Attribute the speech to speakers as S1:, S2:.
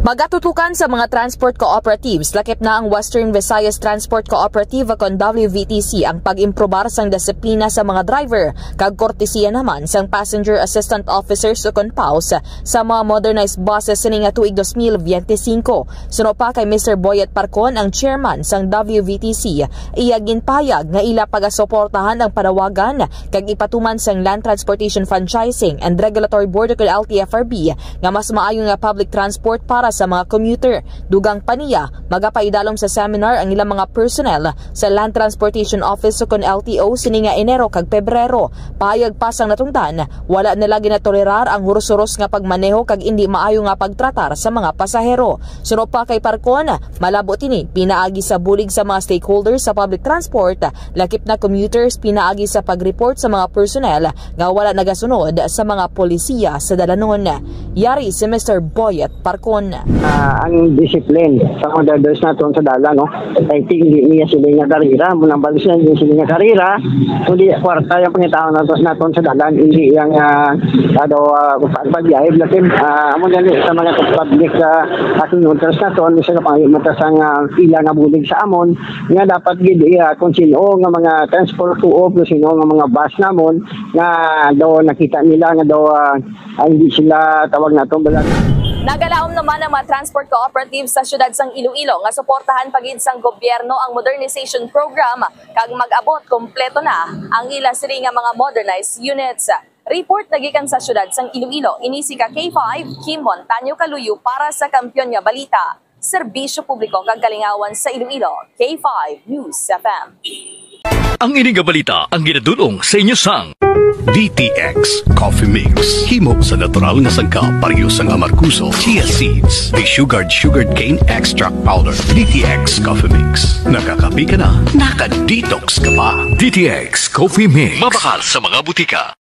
S1: Magatutukan sa mga transport cooperatives, lakip na ang Western Visayas Transport Cooperative kon WVTC ang pag-improbar sang disiplina sa mga driver, kag kortesiya naman sang passenger assistant officers kon PAWS sa mga modernized buses sining tuig 2025. Suno pa kay Mr. Boyet Parcon, ang chairman sang WVTC, iyagin payag nga ila pagasuportahan ang panawagan kag ipatuman sang Land Transportation Franchising and Regulatory Board kon LTFRB nga mas maayo nga public transport para sa mga commuter. Dugang paniya, magapaidalom sa seminar ang ilang mga personnel sa Land Transportation Office kon LTO sini nga Enero kag Pebrero. Pahayag pasang natungdan, wala na lagi na tolerar ang huros-huros nga pagmaneho kag hindi maayo nga pagtratar sa mga pasahero. Suno pa kay Parcon, malabo tini pinaagi sa bulig sa mga stakeholders sa public transport, lakip na commuters pinaagi sa pag-report sa mga personnel nga wala nagasunod sa mga polisiya sa dalanon. Yari si Mr. Boyet Parcon.
S2: Ang discipline sa mga drivers natin sa dala, no? Kahit hindi niya sila nga karira, munang balis niya sila nga karira, kundi kwarta yung pangitaon natin sa dala, hindi yung pagbiyahe, lakin, amo dali sa mga public commuters natin, isa ka pangimutas ang pila nga bulig sa amon, nga dapat gid kung sino nga mga transport co-op, kung sino nga mga bus namon, nga daw nakita nila, nga daw hindi sila tawag natin balat.
S1: Nagalaom naman ang mga transport cooperatives sa syudad sang Iloilo nga suportahan pagid sang gobyerno ang modernization program kag mag-abot kompleto na ang ila siri nga mga modernized units. Report nagikan sa syudad sang Iloilo, inisi ka K5 Kim Montaño Kaluyo para sa Kampiyon nga Balita. Serbisyo publiko kag kalingawan sa Iloilo, K5 News FM.
S3: Ang iniga balita ang ginadulong sa inyo sang DTX Coffee Mix. Himo sa natural nga sangkap pareho sang amarkuso, chia seeds, sugared cane extract powder. DTX Coffee Mix. Nakakapi ka na, naka-detox ka pa. DTX Coffee Mix. Mabakal sa mga butika.